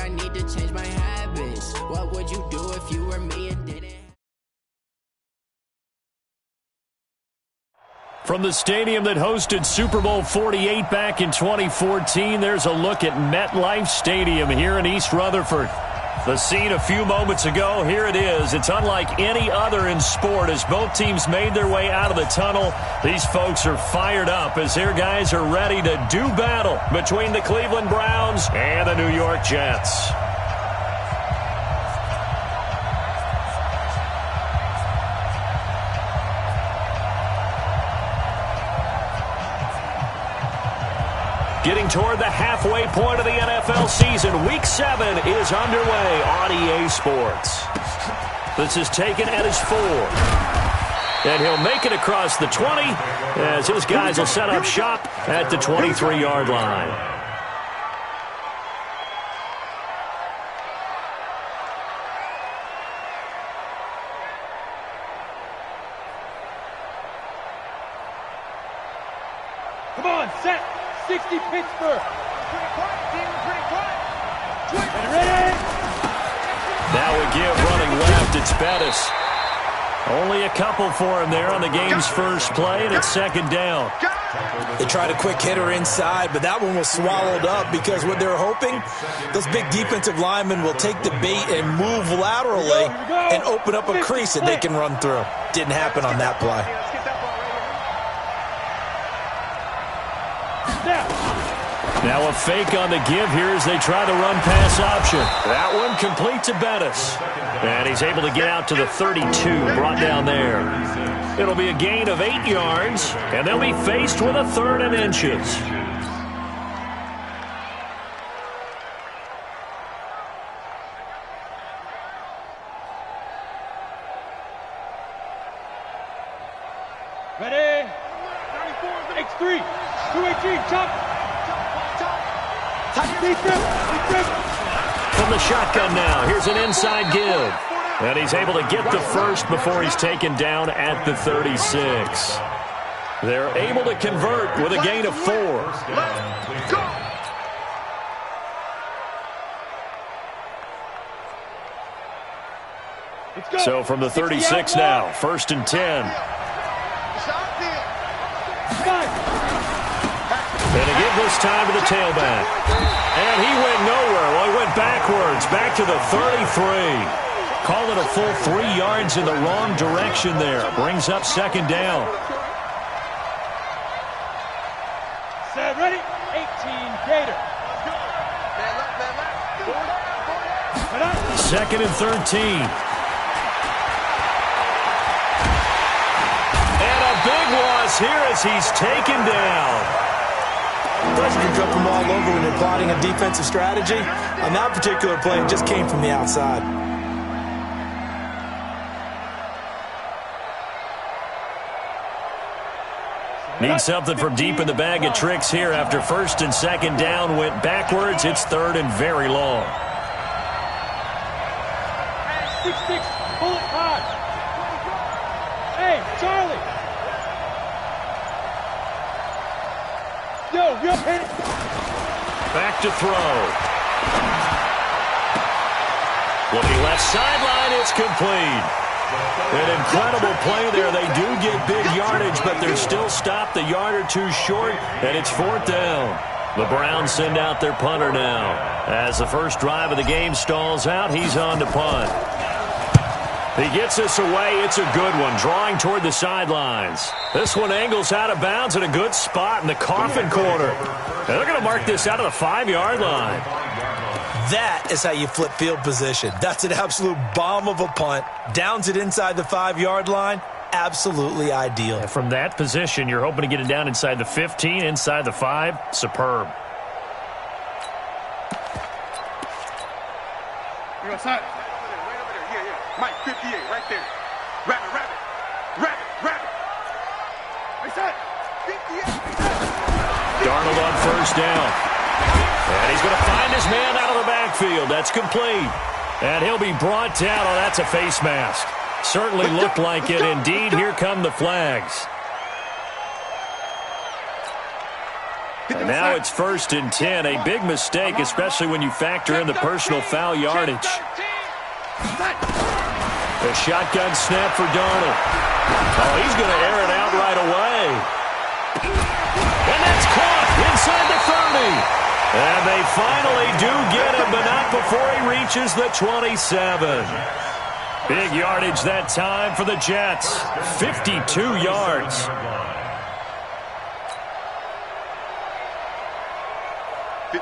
I need to change my habits. What would you do if you were me and didn't? From the stadium that hosted Super Bowl 48 back in 2014, there's a look at MetLife Stadium here in East Rutherford. The scene a few moments ago, here it is. It's unlike any other in sport as both teams made their way out of the tunnel. These folks are fired up as their guys are ready to do battle between the Cleveland Browns and the New York Jets. Getting toward the halfway point of the NFL season, Week 7 is underway on EA Sports. This is taken at his 4. And he'll make it across the 20 as his guys will set up shop at the 23-yard line. Come on, set. 60 Pittsburgh. Pretty quiet, team. Pretty quiet. Ready? Now we give running left. It's Bettis. Only a couple for him there on the game's first play, and it's second down. They tried a quick hitter inside, but that one was swallowed up because what they're hoping, those big defensive linemen will take the bait and move laterally and open up a crease that they can run through. Didn't happen on that play. Now a fake on the give here as they try the run-pass option. That one complete to Bettis. And he's able to get out to the 32, brought down there. It'll be a gain of 8 yards, and they'll be faced with a 3rd and inches. Ready? 94, X3. 218, chop. From the shotgun now, here's an inside give. And he's able to get the first before he's taken down at the 36. They're able to convert with a gain of 4. So from the 36 now, 1st and 10. And a give this time to the tailback. And he went nowhere. Well, he went backwards, back to the 33. Call it a full 3 yards in the wrong direction there. Brings up second down. Set, ready? 18, Gator. 2nd and 13. And a big loss here as he's taken down. Pressure can come from all over when you're plotting a defensive strategy. On that particular play, it just came from the outside. Need something from deep in the bag of tricks here after 1st and 2nd down went backwards. It's 3rd and very long. 6-6, pull it hard. Hey, Charlie. Yo, hit it. Back to throw. Looking left sideline, it's complete. An incredible play there. They do get big yardage, but they're still stopped a yard or two short, and it's 4th down. The Browns send out their punter now. As the first drive of the game stalls out, he's on to punt. He gets this away. It's a good one, drawing toward the sidelines. This one angles out of bounds in a good spot in the coffin corner. And they're going to mark this out of the 5-yard line. That is how you flip field position. That's an absolute bomb of a punt. Downs it inside the 5-yard line. Absolutely ideal. And from that position, you're hoping to get it down inside the 15, inside the 5. Superb. You're outside. Right over there. Yeah. Mike, 58, right there. Rabbit. Right side. 58. Darnold on 1st down. And he's going to find his man out of the backfield. That's complete. And he'll be brought down. Oh, that's a face mask. Certainly looked like it. Indeed, here come the flags. And now it's 1st and 10. A big mistake, especially when you factor in the personal foul yardage. A shotgun snap for Darnold. Oh, he's going to air it out right away. And that's caught inside the 30. And they finally do get him, but not before he reaches the 27. Big yardage that time for the Jets. 52 yards.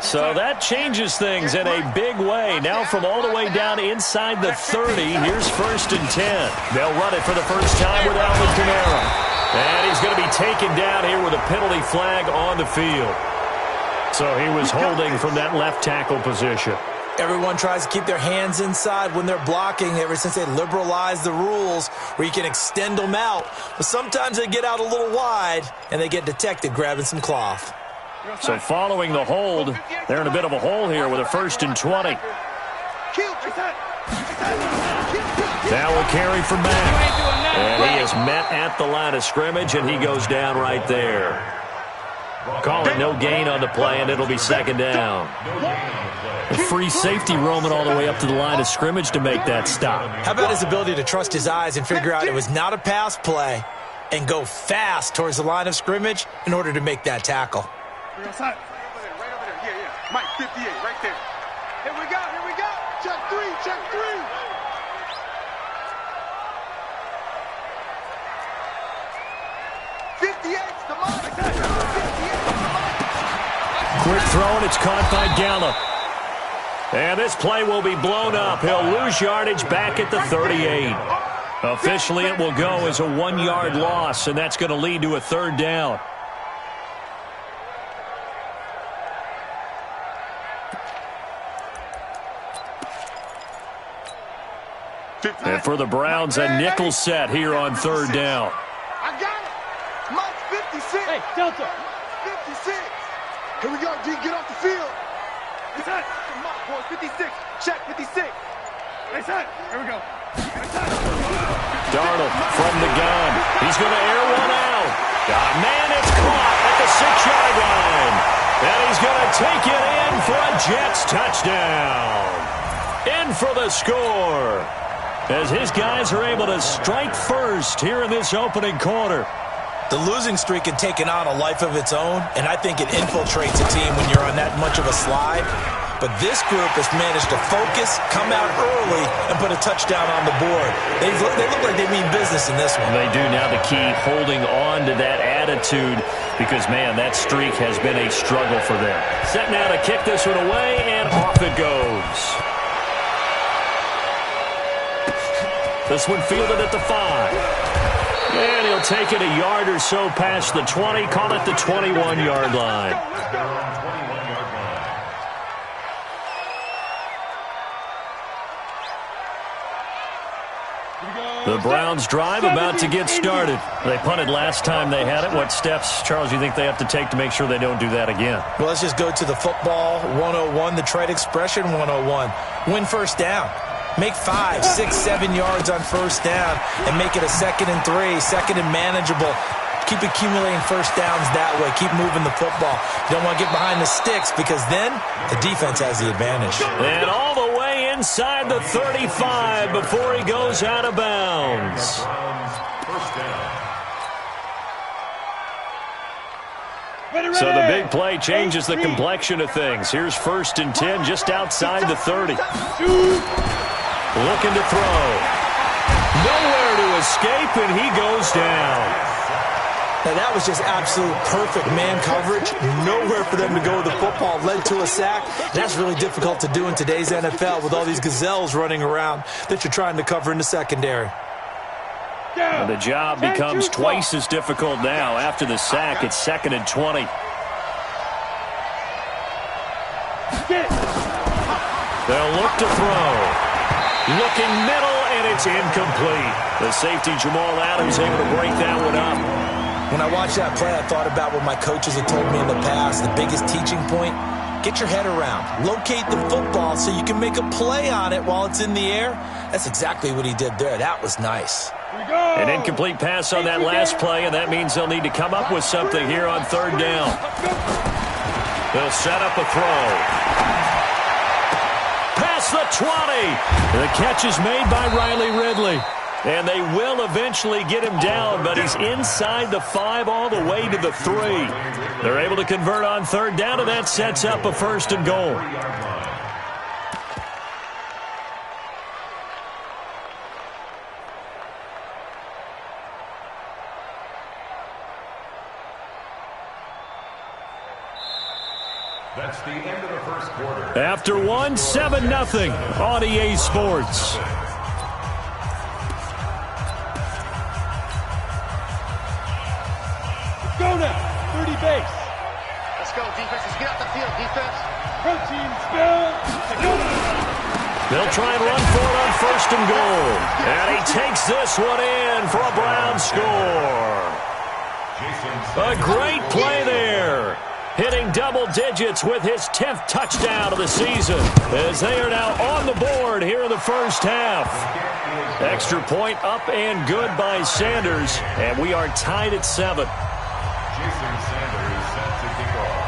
So that changes things in a big way. Now from all the way down inside the 30, here's 1st and 10. They'll run it for the first time with Alvin Kamara. And he's going to be taken down here with a penalty flag on the field. So he was holding from that left tackle position. Everyone tries to keep their hands inside when they're blocking ever since they liberalized the rules where you can extend them out. But sometimes they get out a little wide and they get detected grabbing some cloth. So following the hold, they're in a bit of a hole here with a 1st and 20. Now a carry for Mack. And he is met at the line of scrimmage, and he goes down right there. Call it no gain on the play, and it'll be 2nd down. A free safety roaming all the way up to the line of scrimmage to make that stop. How about his ability to trust his eyes and figure out it was not a pass play and go fast towards the line of scrimmage in order to make that tackle? Right over there. Yeah. Mike, 58, right there. Here we go. Check three. 58's the mark. Quick throw, and it's caught by Gallup. And this play will be blown up. He'll lose yardage back at the 38. Officially, it will go as a 1-yard loss, and that's going to lead to a 3rd down. And for the Browns, a nickel set here on 3rd down. I got it. Mike, 56. Hey, Delta. 56. Here we go, D. Get off the field. Come on, boys. 56. Check, 56. Here we go. Darnold from the gun. He's going to air one out. Man, it's caught at the 6-yard line. And he's going to take it in for a Jets touchdown. In for the score, as his guys are able to strike first here in this opening quarter. The losing streak had taken on a life of its own, and I think it infiltrates a team when you're on that much of a slide. But this group has managed to focus, come out early, and put a touchdown on the board. They look like they mean business in this one. They do. Now the key, holding on to that attitude, because, man, that streak has been a struggle for them. Set now to kick this one away, and off it goes. This one fielded at the 5. And he'll take it a yard or so past the 20, call it the 21-yard line. The Browns drive about to get started. They punted last time they had it. What steps, Charles, you think they have to take to make sure they don't do that again? Well, let's just go to the football 101, the trade expression 101. Win first down. Make 5, 6, 7 yards on first down and make it a 2nd and 3, 2nd and manageable. Keep accumulating first downs that way. Keep moving the football. You don't want to get behind the sticks because then the defense has the advantage. And all the way inside the 35 before he goes out of bounds. So the big play changes the complexion of things. Here's 1st and 10 just outside the 30. Looking to throw. Nowhere to escape, and he goes down. Now, that was just absolute perfect man coverage. Nowhere for them to go with the football. Led to a sack. That's really difficult to do in today's NFL with all these gazelles running around that you're trying to cover in the secondary. And the job becomes twice as difficult now. After the sack, it's 2nd and 20. They'll look to throw. Looking middle, and it's incomplete. The safety, Jamal Adams, able to break that one up. When I watched that play, I thought about what my coaches had told me in the past. The biggest teaching point, get your head around. Locate the football so you can make a play on it while it's in the air. That's exactly what he did there. That was nice. An incomplete pass on that last play, and that means they'll need to come up with something here on 3rd down. They'll set up a throw. Past the 20. The catch is made by Riley Ridley. And they will eventually get him down, but he's inside the 5 all the way to the 3. They're able to convert on third down, and that sets up a 1st and goal. That's the end of the first quarter. After one, 7-0 on EA Sports. Go now, 30 base. Let's go, defense. Let's get out the field, defense. Protein spill. Go now. They'll try and run for it on 1st and goal. And he takes this one in for a Brown score. A great play there. Hitting double digits with his 10th touchdown of the season, as they are now on the board here in the first half. Extra point up and good by Sanders, and we are tied at 7. Jason Sanders set to kick off.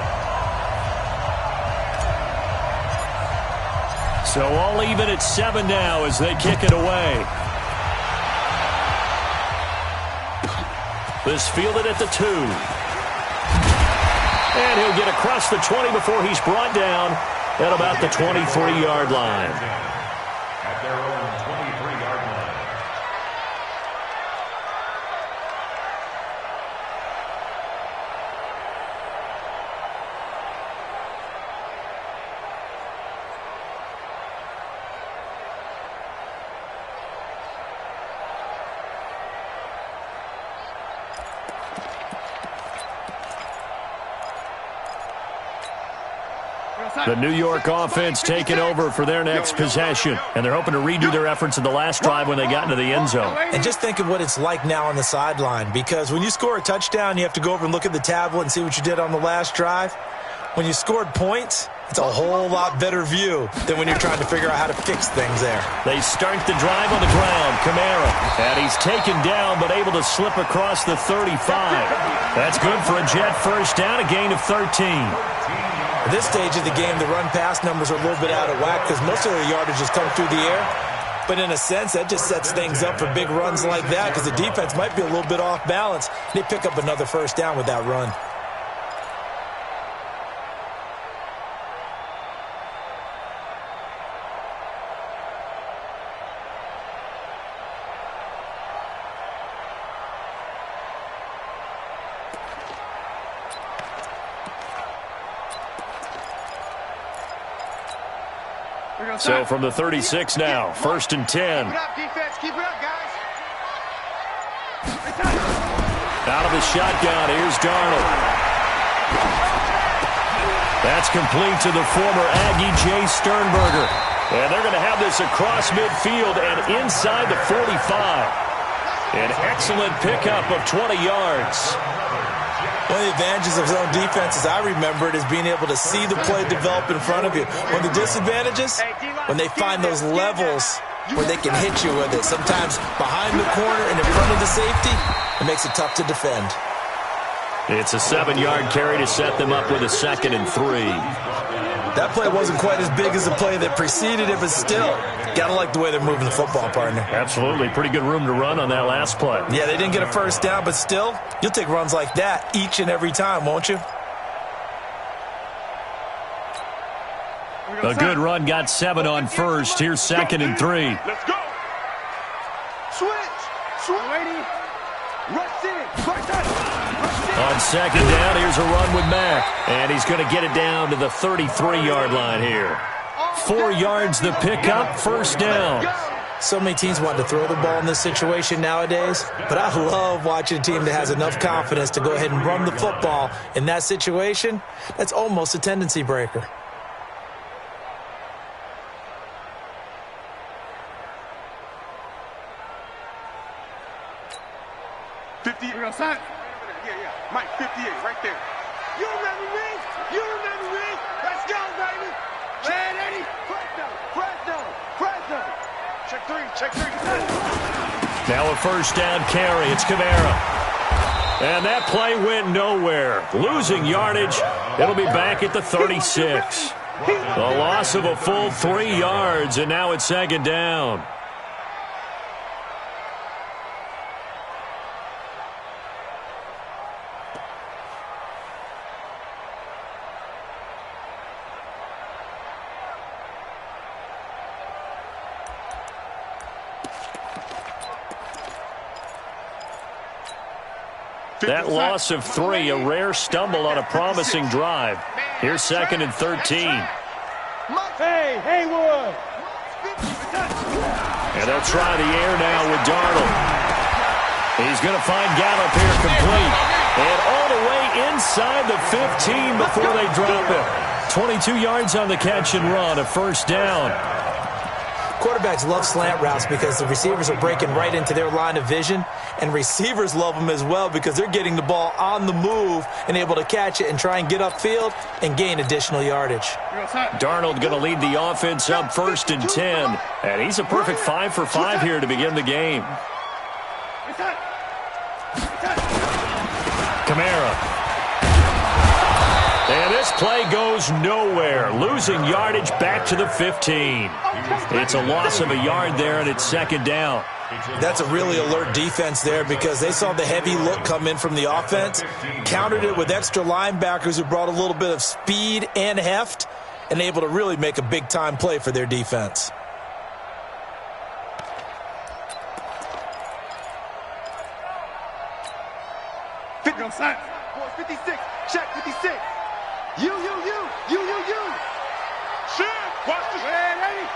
So all even at 7 now as they kick it away. This fielded at the 2. And he'll get across the 20 before he's brought down at about the 23-yard line. At their own 23-yard line. The New York offense taking over for their next possession, and they're hoping to redo their efforts in the last drive when they got into the end zone. And just think of what it's like now on the sideline, because when you score a touchdown, you have to go over and look at the tablet and see what you did on the last drive. When you scored points, it's a whole lot better view than when you're trying to figure out how to fix things there. They start the drive on the ground. Kamara, and he's taken down but able to slip across the 35. That's good for a Jet first down, a gain of 13. At this stage of the game, the run-pass numbers are a little bit out of whack because most of the yardage has come through the air. But in a sense, that just sets things up for big runs like that because the defense might be a little bit off balance. They pick up another first down with that run. So from the 36 now, 1st and 10. Keep it up, defense. Keep it up, guys. Out of the shotgun, here's Darnold. That's complete to the former Aggie, Jay Sternberger. And they're going to have this across midfield and inside the 45. An excellent pickup of 20 yards. One of the advantages of zone defense, as I remember it, is being able to see the play develop in front of you. One of the disadvantages, when they find those levels where they can hit you with it. Sometimes behind the corner and in front of the safety, it makes it tough to defend. It's a 7-yard carry to set them up with a 2nd and 3. That play wasn't quite as big as the play that preceded it, but still, gotta like the way they're moving the football, partner. Absolutely. Pretty good room to run on that last play. Yeah, they didn't get a first down, but still, you'll take runs like that each and every time, won't you? A good run got 7 on first. Here's 2nd and 3. Let's go. Switch. Ready. Rush in. Rush in. On 2nd down, here's a run with Mack. And he's going to get it down to the 33-yard line here. 4 yards the pickup, first down. So many teams want to throw the ball in this situation nowadays, but I love watching a team that has enough confidence to go ahead and run the football in that situation. That's almost a tendency breaker. We're outside. Yeah. Mike, 58, right there. You remember me? Let's go, baby. Ready? Press down. Check three. Now a first down carry. It's Kamara. And that play went nowhere. Losing yardage. It'll be back at the 36. A loss of a full 3 yards, and now it's second down. That loss of 3, a rare stumble on a promising drive. Here's second and 13. Hey, Haywood! And they'll try the air now with Darnold. He's going to find Gallup here complete. And all the way inside the 15 before they drop it. 22 yards on the catch and run, a first down. Quarterbacks love slant routes because the receivers are breaking right into their line of vision, and receivers love them as well because they're getting the ball on the move and able to catch it and try and get upfield and gain additional yardage. Darnold going to lead the offense up first and 10, and he's a perfect 5 for 5 here to begin the game. Kamara. And this play goes nowhere. Losing yardage back to the 15. It's a loss of a yard there, and it's second down. That's a really alert defense there because they saw the heavy look come in from the offense, countered it with extra linebackers who brought a little bit of speed and heft, and able to really make a big-time play for their defense. Boys, 56. Check 56. You. Shit. Watch the ready.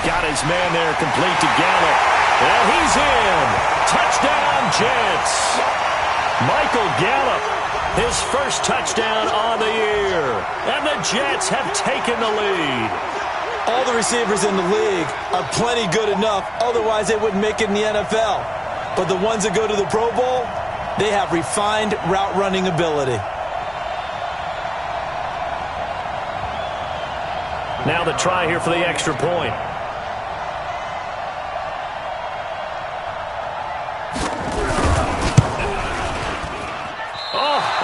Got his man there complete to Gallup. And he's in. Touchdown, Jets. Michael Gallup, his first touchdown on the year. And the Jets have taken the lead. All the receivers in the league are plenty good enough, otherwise they wouldn't make it in the NFL. But the ones that go to the Pro Bowl, they have refined route running ability. Now the try here for the extra point.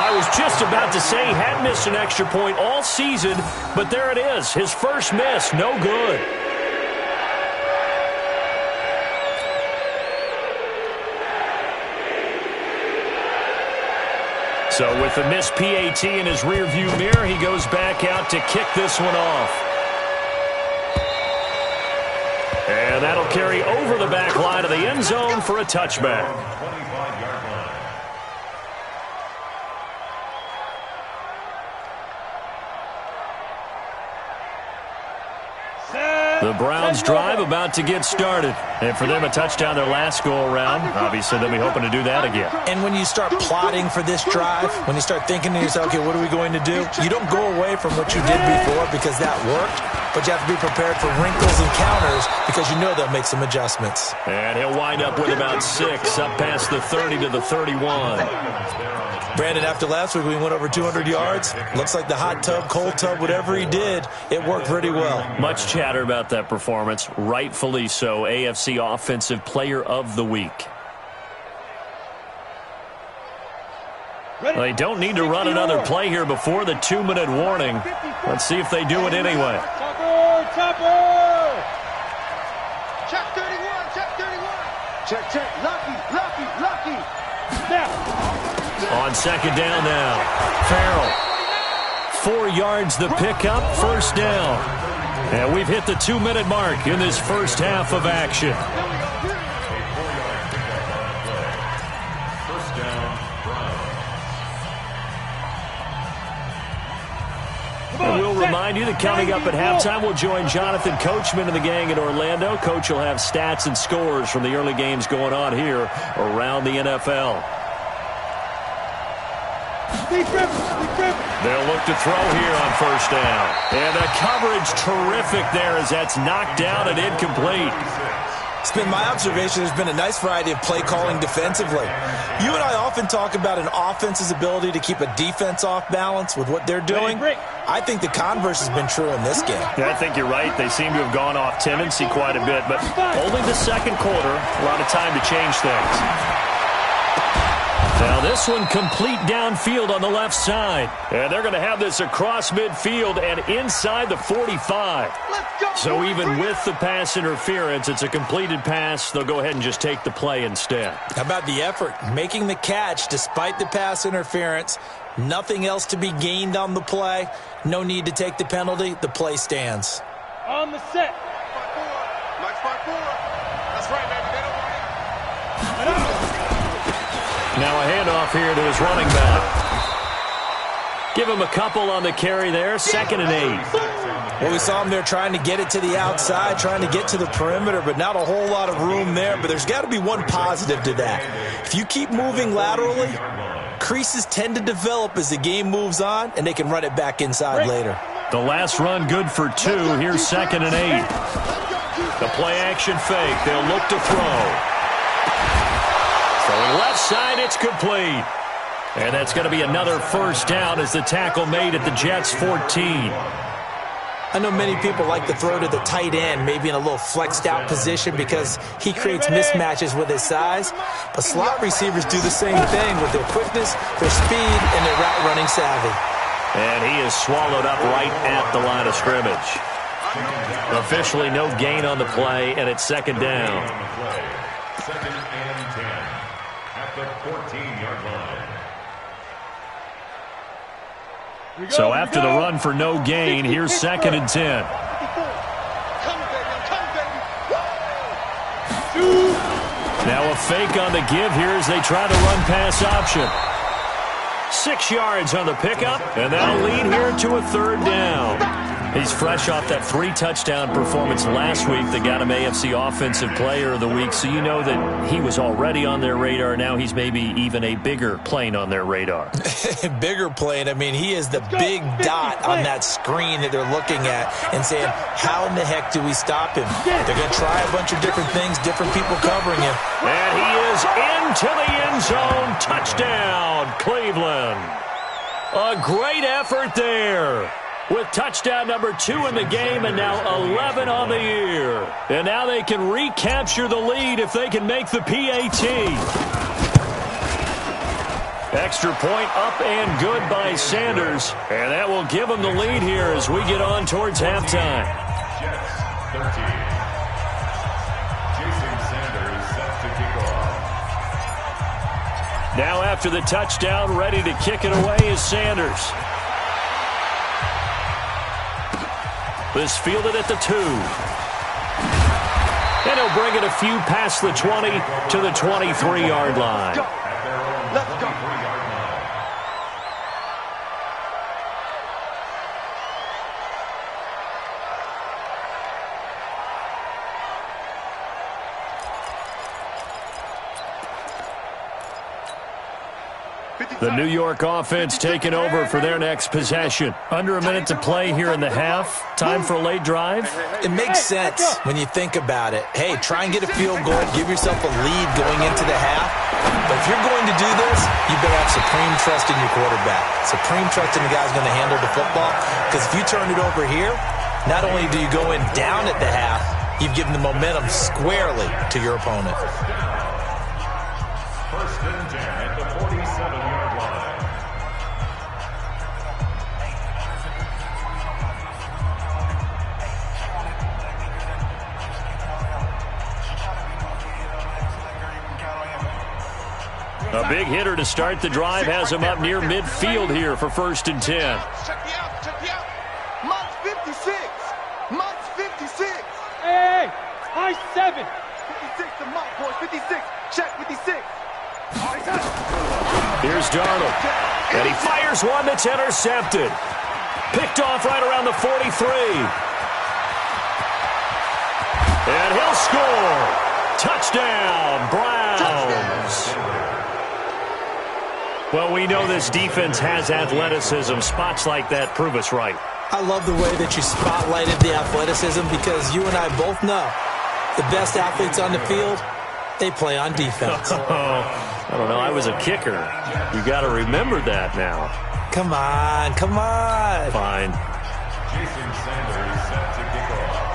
I was just about to say he had missed an extra point all season, but there it is. His first miss, no good. So with the missed PAT in his rearview mirror, he goes back out to kick this one off. And that'll carry over the back line of the end zone for a touchback. The Browns drive about to get started. And for them, a touchdown their last go-around. Obviously, they'll be hoping to do that again. And when you start plotting for this drive, when you start thinking to yourself, okay, what are we going to do? You don't go away from what you did before because that worked, but you have to be prepared for wrinkles and counters because you know they'll make some adjustments. And he'll wind up with about 6 up past the 30 to the 31. Brandon, after last week, we went over 200 yards. Looks like the hot tub, cold tub, whatever he did, it worked pretty well. Much chatter about that performance. Rightfully so. AFC Offensive Player of the Week. They don't need to run another play here before the 2-minute warning. Let's see if they do it anyway. Chopper! Check 31. Check. Lucky. Snap. On second down now. Farrell. 4 yards the pickup, first down. And we've hit the 2-minute mark in this first half of action. And we'll remind you that coming up at halftime, we'll join Jonathan Coachman and the gang in Orlando. Coach will have stats and scores from the early games going on here around the NFL. They'll look to throw here on first down. And the coverage terrific there as that's knocked down and incomplete. It's been my observation there's been a nice variety of play calling defensively. You and I often talk about an offense's ability to keep a defense off balance with what they're doing. I think the converse has been true in this game. Yeah, I think you're right. They seem to have gone off tendency quite a bit, but only the second quarter, a lot of time to change things. Now this one complete downfield on the left side. And they're going to have this across midfield and inside the 45. So even with the pass interference, it's a completed pass. They'll go ahead and just take the play instead. How about the effort? Making the catch despite the pass interference. Nothing else to be gained on the play. No need to take the penalty. The play stands. On the set. Max 5-4. That's right, baby. They don't want it. Now a handoff here to his running back. Give him a couple on the carry there. 2nd and 8. Well, we saw him there trying to get it to the outside, trying to get to the perimeter, but not a whole lot of room there. But there's got to be one positive to that. If you keep moving laterally, creases tend to develop as the game moves on, and they can run it back inside later. The last run good for 2. Here's 2nd and 8. The play action fake. They'll look to throw. Throwing left side, it's complete. And that's going to be another first down as the tackle made at the Jets' 14. I know many people like to throw to the tight end, maybe in a little flexed out position because he creates mismatches with his size. But slot receivers do the same thing with their quickness, their speed, and their route running savvy. And he is swallowed up right at the line of scrimmage. Officially no gain on the play, and it's 2nd down. 2nd and 10 at the 14-yard line. So after the run for no gain, here's 2nd and 10. Now a fake on the give here as they try to run pass option. 6 yards on the pickup, and that'll lead here to a 3rd down. He's fresh off that 3-touchdown performance last week that got him AFC Offensive Player of the Week, so you know that he was already on their radar. Now he's maybe even a bigger plane on their radar. Bigger plane. I mean, he is the big dot on that screen that they're looking at and saying, how in the heck do we stop him? They're going to try a bunch of different things, different people covering him. And he is into the end zone. Touchdown, Cleveland. A great effort there, with touchdown number 2 in the game and now 11 on the year. And now they can recapture the lead if they can make the PAT. Extra point up and good by Sanders. And that will give them the lead here as we get on towards halftime. Jets 13. Jason Sanders set to kick off. Now after the touchdown, ready to kick it away is Sanders. This fielded at the 2. And he'll bring it a few past the 20 to the 23-yard line. Let's go. The New York offense taking over for their next possession. Under a minute to play here in the half. Time for a late drive. It makes sense when you think about it. Hey, try and get a field goal. Give yourself a lead going into the half. But if you're going to do this, you better have supreme trust in your quarterback. Supreme trust in the guy who's going to handle the football. Because if you turn it over here, not only do you go in down at the half, you've given the momentum squarely to your opponent. 1st and 10 at the 47-yard line. A big hitter to start the drive has him up near midfield here for 1st and 10. Check me out. Check me out. Months 56. Months 56. Hey, high 7. 56 to Month, boys. 56. Check 56. Here's Darnold. And he fires one that's intercepted. Picked off right around the 43. And he'll score. Touchdown, Browns. Well, we know this defense has athleticism. Spots like that prove us right. I love the way that you spotlighted the athleticism because you and I both know The best athletes on the field, they play on defense. I don't know. I was a kicker. You got to remember that now. Come on, come on. Fine. Jason Sanders set to kick off.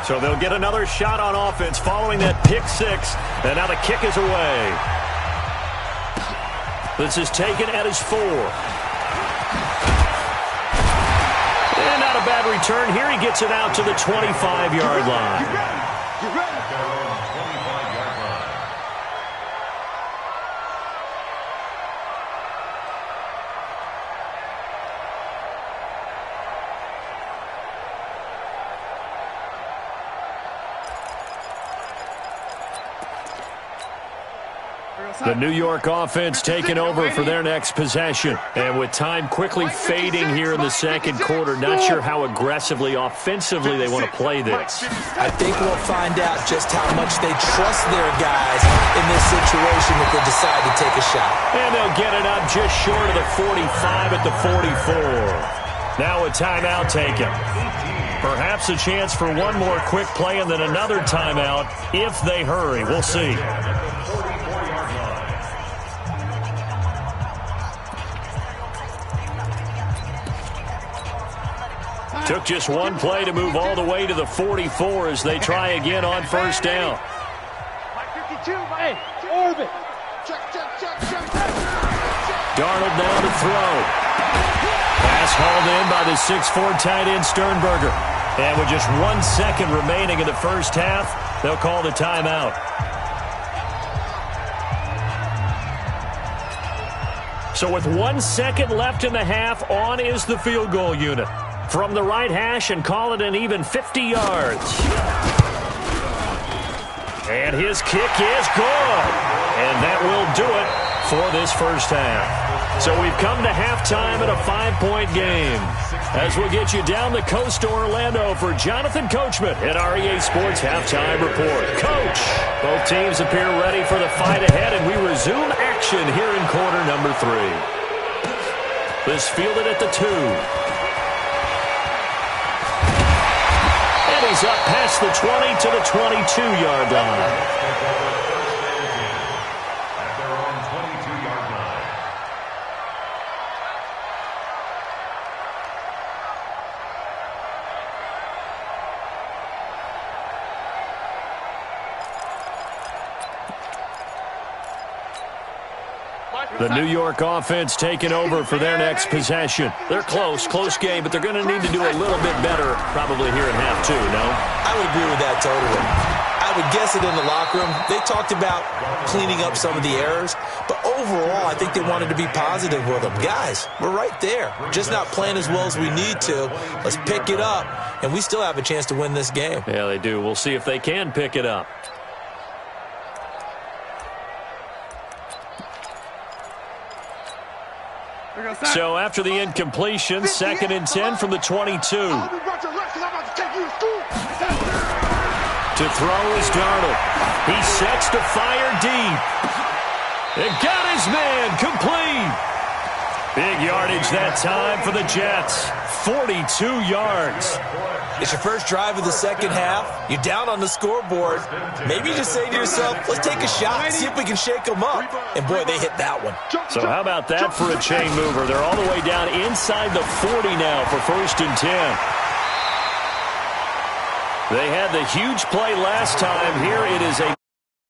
So they'll get another shot on offense following that pick six. And now the kick is away. This is taken at his 4. And not a bad return here. He gets it out to the 25-yard line. At their own 25-yard line. The New York offense taking over for their next possession. And with time quickly fading here in the second quarter, not sure how aggressively, offensively they want to play this. I think we'll find out just how much they trust their guys in this situation if they decide to take a shot. And they'll get it up just short of the 45 at the 44. Now a timeout taken. Perhaps a chance for one more quick play and then another timeout if they hurry. We'll see. Took just one play to move all the way to the 44 as they try again on first down. Hey, orbit. Darnold now to throw. Pass hauled in by the 6'4" tight end Sternberger. And with just 1 second remaining in the first half, they'll call the timeout. So with 1 second left in the half, on is the field goal unit. From the right hash and call it an even 50 yards. And his kick is good. And that will do it for this first half. So we've come to halftime in a 5-point game. As we'll get you down the coast to Orlando for Jonathan Coachman at REA Sports Halftime Report. Coach, both teams appear ready for the fight ahead, and we resume action here in quarter number 3. This fielded at the 2. He's up past the 20 to the 22-yard line. At their own 22-yard line. The New York offense taking over for their next possession. They're close game, but they're going to need to do a little bit better probably here in half 2, no? I would agree with that totally. I would guess it in the locker room. They talked about cleaning up some of the errors, but overall, I think they wanted to be positive with them. Guys, we're right there. Just not playing as well as we need to. Let's pick it up, and we still have a chance to win this game. Yeah, they do. We'll see if they can pick it up. So after the incompletion, 2nd and 10 from the 22. To throw is Darnold. He sets to fire deep. And got his man complete. Big yardage that time for the Jets. 42 yards. It's your first drive of the second half. You're down on the scoreboard. Maybe you just say to yourself, let's take a shot, see if we can shake them up. And, boy, they hit that one. So how about that for a chain mover? They're all the way down inside the 40 now for 1st and 10. They had the huge play last time. Here it is a